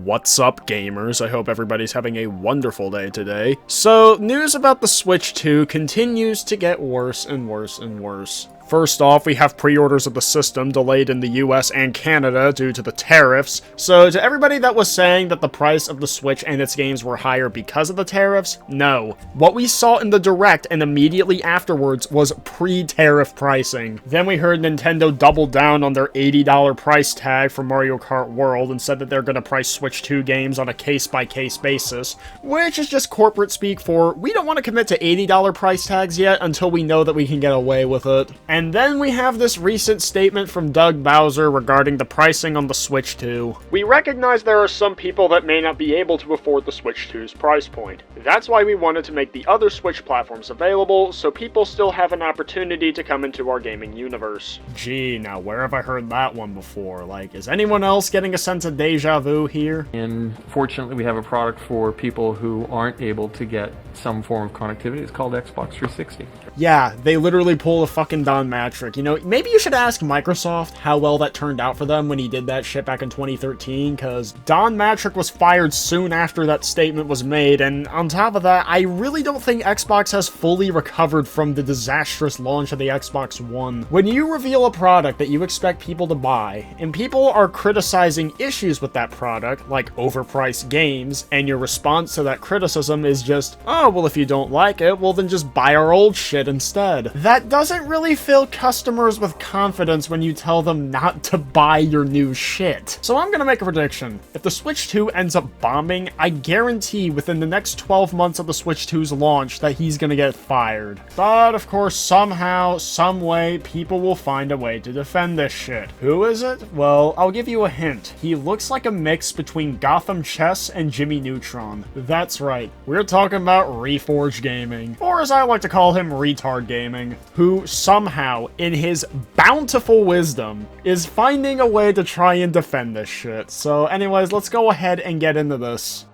What's up, gamers? I hope everybody's having a wonderful day today. So, news about the Switch 2 continues to get worse and worse and worse. First off, we have pre-orders of the system delayed in the US and Canada due to the tariffs. So to everybody that was saying that the price of the Switch and its games were higher because of the tariffs, no. What we saw in the Direct and immediately afterwards was pre-tariff pricing. Then we heard Nintendo double down on their $80 price tag for Mario Kart World and said that they're going to price Switch 2 games on a case-by-case basis, which is just corporate speak for, we don't want to commit to $80 price tags yet until we know that we can get away with it. And then we have this recent statement from Doug Bowser regarding the pricing on the Switch 2. We recognize there are some people that may not be able to afford the Switch 2's price point. That's why we wanted to make the other Switch platforms available, so people still have an opportunity to come into our gaming universe. Gee, now where have I heard that one before? Like, is anyone else getting a sense of deja vu here? And fortunately, we have a product for people who aren't able to get some form of connectivity. It's called Xbox 360. Yeah, they literally pull a fucking Don Mattrick. You know, maybe you should ask Microsoft how well that turned out for them when he did that shit back in 2013, because Don Mattrick was fired soon after that statement was made, and on top of that, I really don't think Xbox has fully recovered from the disastrous launch of the Xbox One. When you reveal a product that you expect people to buy, and people are criticizing issues with that product, like overpriced games, and your response to that criticism is just, oh, well, if you don't like it, well, then just buy our old shit instead. That doesn't really fill customers with confidence when you tell them not to buy your new shit. So I'm gonna make a prediction. If the Switch 2 ends up bombing, I guarantee within the next 12 months of the Switch 2's launch that he's gonna get fired. But of course, somehow, some way, people will find a way to defend this shit. Who is it? Well, I'll give you a hint. He looks like a mix between Gotham Chess and Jimmy Neutron. That's right. We're talking about Reforge Gaming, or as I like to call him, Retard Gaming, who somehow, in his bountiful wisdom, is finding a way to try and defend this shit. So anyways, let's go ahead and get into this.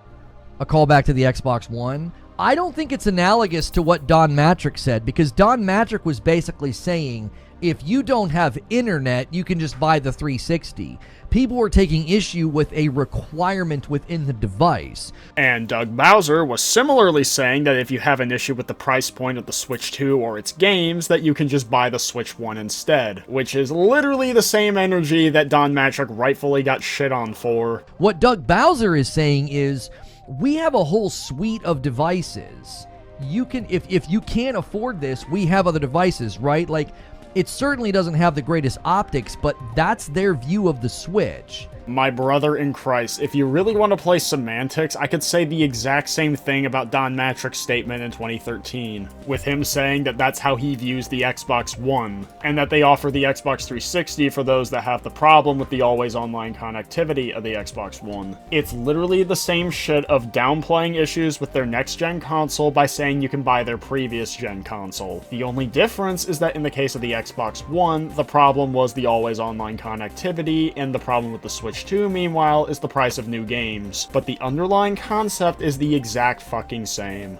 A callback to the Xbox One. I don't think it's analogous to what Don Mattrick said, because Don Mattrick was basically saying, if you don't have internet, you can just buy the 360. People were taking issue with a requirement within the device. And Doug Bowser was similarly saying that if you have an issue with the price point of the Switch 2 or its games, that you can just buy the Switch 1 instead, which is literally the same energy that Don Mattrick rightfully got shit on for. What Doug Bowser is saying is, we have a whole suite of devices. You can, if you can't afford this, we have other devices, right? Like, it certainly doesn't have the greatest optics, but that's their view of the Switch. My brother in Christ, if you really want to play semantics, I could say the exact same thing about Don Mattrick's statement in 2013, with him saying that that's how he views the Xbox One, and that they offer the Xbox 360 for those that have the problem with the always online connectivity of the Xbox One. It's literally the same shit of downplaying issues with their next-gen console by saying you can buy their previous-gen console. The only difference is that in the case of the Xbox One, the problem was the always online connectivity, and the problem with the Switch 2, meanwhile, is the price of new games. But the underlying concept is the exact fucking same.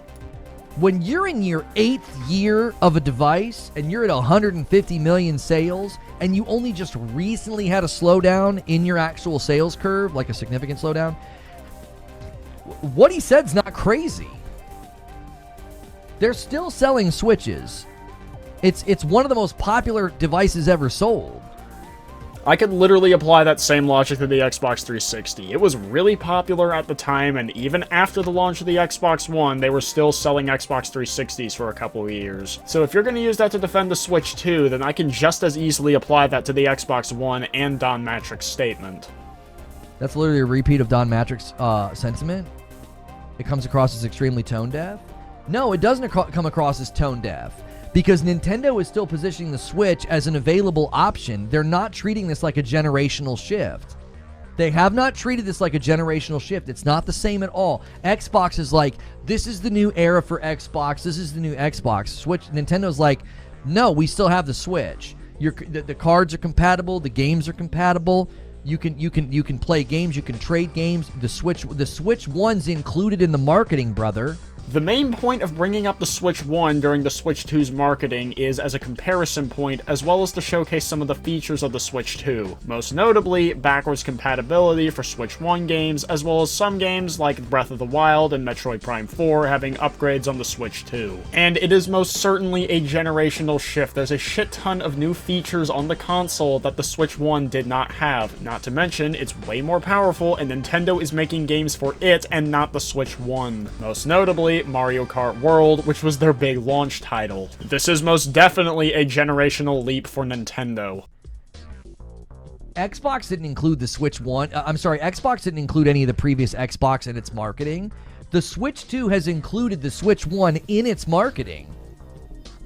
When you're in your 8th year of a device, and you're at 150 million sales, and you only just recently had a slowdown in your actual sales curve, like a significant slowdown, what he said's not crazy. They're still selling Switches. It's one of the most popular devices ever sold. I could literally apply that same logic to the Xbox 360. It was really popular at the time, and even after the launch of the Xbox One, they were still selling Xbox 360s for a couple of years. So if you're going to use that to defend the Switch 2, then I can just as easily apply that to the Xbox One and Don Mattrick's statement. That's literally a repeat of Don Mattrick's sentiment. It comes across as extremely tone-deaf. No, it doesn't come across as tone-deaf. Because Nintendo is still positioning the Switch as an available option. They're not treating this like a generational shift. They have not treated this like a generational shift. It's not the same at all. Xbox is like, this is the new era for Xbox. This is the new Xbox. Nintendo's like, no, we still have the Switch. The cards are compatible. The games are compatible. You can play games. You can trade games. The Switch One's included in the marketing, brother. The main point of bringing up the Switch 1 during the Switch 2's marketing is as a comparison point, as well as to showcase some of the features of the Switch 2. Most notably, backwards compatibility for Switch 1 games, as well as some games like Breath of the Wild and Metroid Prime 4 having upgrades on the Switch 2. And it is most certainly a generational shift. There's a shit ton of new features on the console that the Switch 1 did not have. Not to mention, it's way more powerful, and Nintendo is making games for it and not the Switch 1. Most notably, Mario Kart World, which was their big launch title. This is most definitely a generational leap for Nintendo. Xbox didn't include the Switch 1. Xbox didn't include any of the previous Xbox in its marketing. The Switch 2 has included the Switch 1 in its marketing.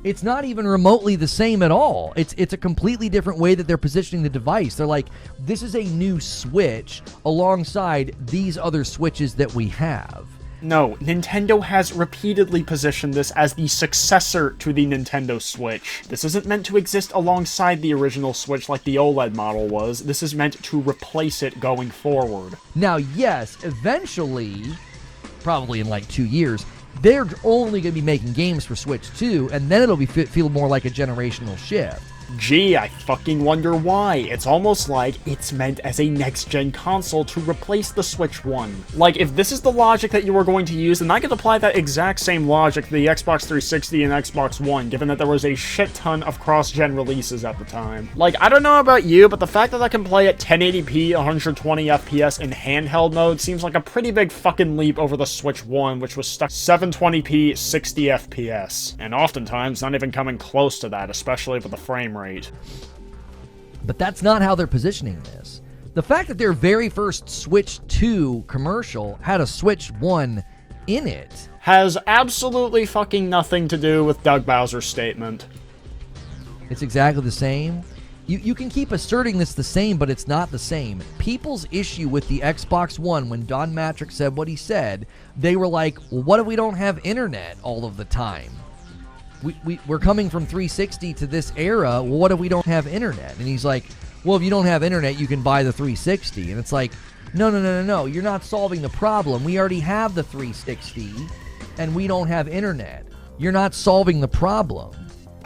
It's not even remotely the same at all. It's a completely different way that they're positioning the device. They're like, this is a new Switch alongside these other Switches that we have. No, Nintendo has repeatedly positioned this as the successor to the Nintendo Switch. This isn't meant to exist alongside the original Switch like the OLED model was. This is meant to replace it going forward. Now, yes, eventually, probably in like 2 years, they're only going to be making games for Switch 2, and then it'll feel more like a generational shift. Gee, I fucking wonder why. It's almost like it's meant as a next-gen console to replace the Switch 1. Like, if this is the logic that you were going to use, then I could apply that exact same logic to the Xbox 360 and Xbox One, given that there was a shit ton of cross-gen releases at the time. Like, I don't know about you, but the fact that I can play at 1080p, 120 FPS in handheld mode seems like a pretty big fucking leap over the Switch 1, which was stuck 720p, 60 FPS. And oftentimes, not even coming close to that, especially with the frame rate. But that's not how they're positioning this. The fact that their very first Switch 2 commercial had a Switch 1 in it has absolutely fucking nothing to do with Doug Bowser's statement. It's exactly the same. You can keep asserting this the same, but it's not the same. People's issue with the Xbox One, when Don Mattrick said what he said, they were like, well, what if we don't have internet all of the time? We're coming from 360 to this era. Well, what if we don't have internet? And he's like, well, if you don't have internet, you can buy the 360. And it's like, no. You're not solving the problem. We already have the 360, and we don't have internet. You're not solving the problem.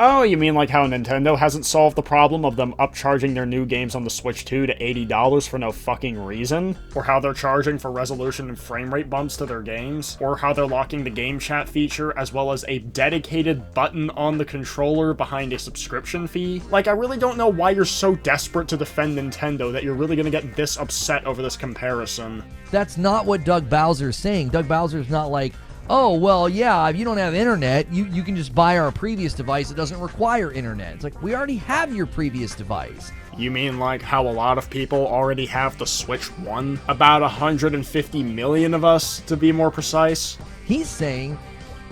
Oh, you mean like how Nintendo hasn't solved the problem of them upcharging their new games on the Switch 2 to $80 for no fucking reason? Or how they're charging for resolution and frame rate bumps to their games? Or how they're locking the game chat feature as well as a dedicated button on the controller behind a subscription fee? Like, I really don't know why you're so desperate to defend Nintendo that you're really gonna get this upset over this comparison. That's not what Doug Bowser's saying. Doug Bowser's not like, oh, well, yeah, if you don't have internet, you can just buy our previous device. It doesn't require internet. It's like, we already have your previous device. You mean like how a lot of people already have the Switch 1? About 150 million of us, to be more precise. He's saying,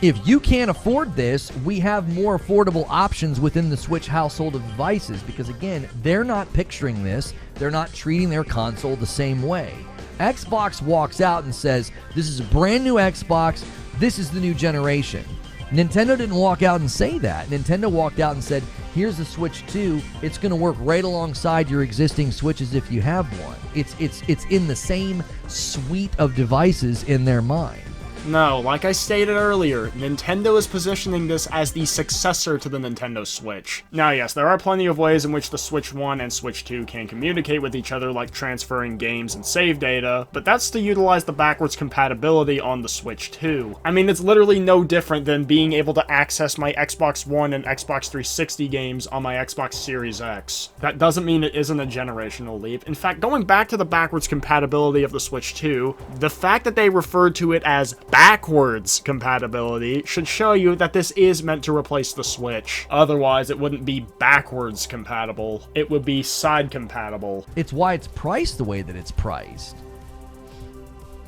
if you can't afford this, we have more affordable options within the Switch household of devices. Because again, they're not picturing this. They're not treating their console the same way. Xbox walks out and says, this is a brand new Xbox. This is the new generation. Nintendo didn't walk out and say that. Nintendo walked out and said, here's the Switch 2. It's going to work right alongside your existing Switches if you have one. It's in the same suite of devices in their mind. No, like I stated earlier, Nintendo is positioning this as the successor to the Nintendo Switch. Now yes, there are plenty of ways in which the Switch 1 and Switch 2 can communicate with each other, like transferring games and save data, but that's to utilize the backwards compatibility on the Switch 2. I mean, it's literally no different than being able to access my Xbox One and Xbox 360 games on my Xbox Series X. That doesn't mean it isn't a generational leap. In fact, going back to the backwards compatibility of the Switch 2, the fact that they referred to it as backwards compatibility should show you that this is meant to replace the Switch. Otherwise, it wouldn't be backwards compatible. It would be side compatible. It's why it's priced the way that it's priced.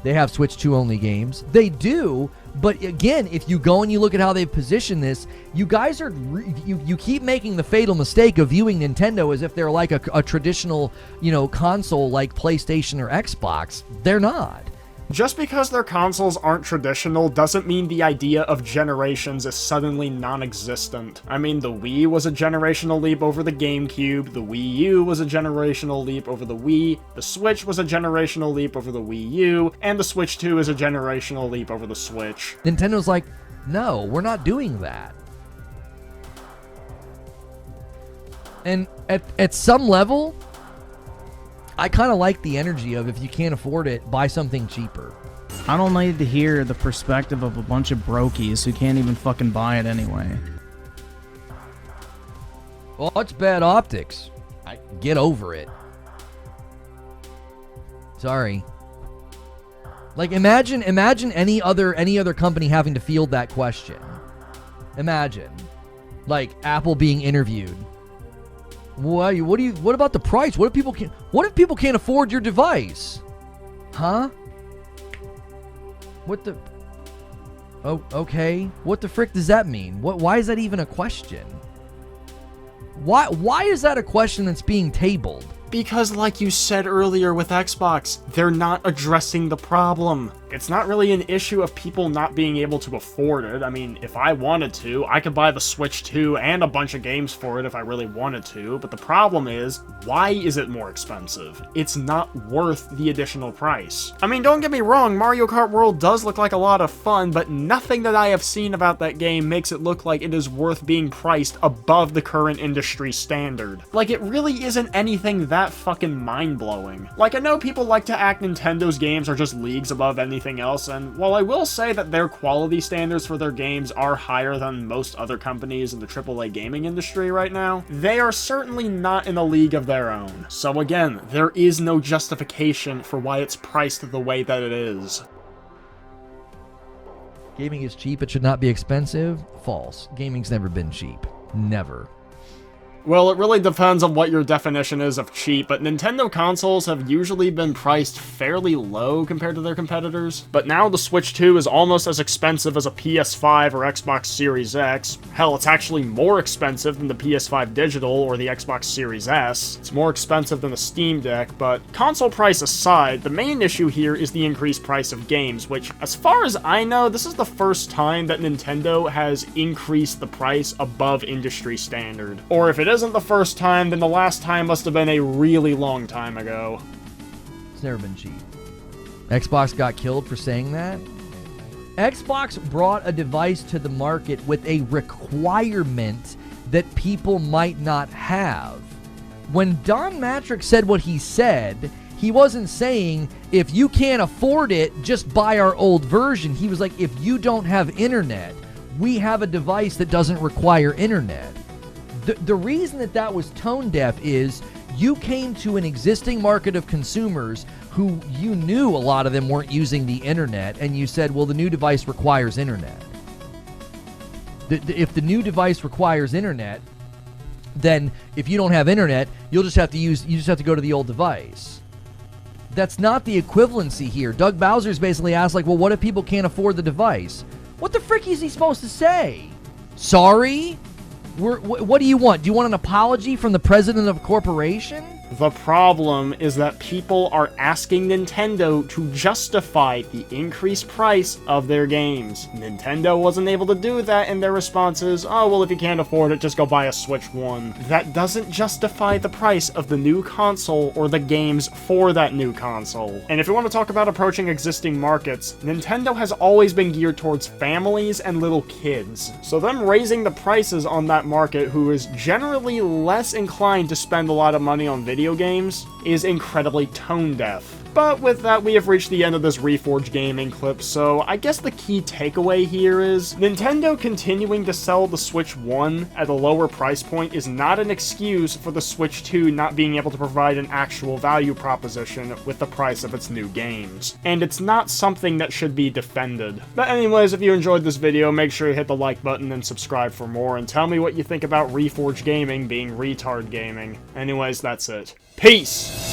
They have Switch 2 only games. They do, but again, if you go and you look at how they've positioned this, you guys are you keep making the fatal mistake of viewing Nintendo as if they're like a traditional, console like PlayStation or Xbox. They're not. Just because their consoles aren't traditional doesn't mean the idea of generations is suddenly non-existent. I mean, the Wii was a generational leap over the GameCube, the Wii U was a generational leap over the Wii, the Switch was a generational leap over the Wii U, and the Switch 2 is a generational leap over the Switch. Nintendo's like, no, we're not doing that. And at some level, I kind of like the energy of, if you can't afford it, buy something cheaper. I don't need to hear the perspective of a bunch of brokies who can't even fucking buy it anyway. Well, it's bad optics. Get over it. Sorry. Like, imagine any other company having to field that question. Imagine, like, Apple being interviewed. What about the price? What if people can't afford your device? Huh? What the? Oh, okay. What the frick does that mean? Why is that even a question? Why is that a question that's being tabled? Because like you said earlier with Xbox, they're not addressing the problem. It's not really an issue of people not being able to afford it. I mean, if I wanted to, I could buy the Switch 2 and a bunch of games for it if I really wanted to, but the problem is, why is it more expensive? It's not worth the additional price. I mean, don't get me wrong, Mario Kart World does look like a lot of fun, but nothing that I have seen about that game makes it look like it is worth being priced above the current industry standard. Like, it really isn't anything that fucking mind-blowing. Like, I know people like to act Nintendo's games are just leagues above anything else, and while I will say that their quality standards for their games are higher than most other companies in the AAA gaming industry right now, they are certainly not in a league of their own. So again, there is no justification for why it's priced the way that it is. Gaming is cheap, it should not be expensive? False. Gaming's never been cheap. Never. Well, it really depends on what your definition is of cheap, but Nintendo consoles have usually been priced fairly low compared to their competitors. But now the Switch 2 is almost as expensive as a PS5 or Xbox Series X. Hell, it's actually more expensive than the PS5 Digital or the Xbox Series S. It's more expensive than the Steam Deck, but console price aside, the main issue here is the increased price of games, which, as far as I know, this is the first time that Nintendo has increased the price above industry standard. Or if it isn't the first time, then the last time must have been a really long time ago. It's never been cheap. Xbox got killed for saying that? Xbox brought a device to the market with a requirement that people might not have. When Don Mattrick said what he said, he wasn't saying, if you can't afford it, just buy our old version. He was like, if you don't have internet, we have a device that doesn't require internet. The reason that was tone deaf is you came to an existing market of consumers who you knew a lot of them weren't using the internet, and you said, well, the new device requires internet. If the new device requires internet, then if you don't have internet, you just have to go to the old device. That's not the equivalency here. Doug Bowser's basically asked, like, well, what if people can't afford the device? What the frick is he supposed to say? Sorry? What do you want? Do you want an apology from the president of a corporation? The problem is that people are asking Nintendo to justify the increased price of their games. Nintendo wasn't able to do that, and their response is, oh, well, if you can't afford it, just go buy a Switch 1. That doesn't justify the price of the new console or the games for that new console. And if you want to talk about approaching existing markets, Nintendo has always been geared towards families and little kids. So them raising the prices on that market, who is generally less inclined to spend a lot of money on video games, is incredibly tone deaf. But with that, we have reached the end of this Reforge Gaming clip, so I guess the key takeaway here is Nintendo continuing to sell the Switch 1 at a lower price point is not an excuse for the Switch 2 not being able to provide an actual value proposition with the price of its new games. And it's not something that should be defended. But anyways, if you enjoyed this video, make sure you hit the like button and subscribe for more, and tell me what you think about Reforge Gaming being retard gaming. Anyways, that's it. Peace!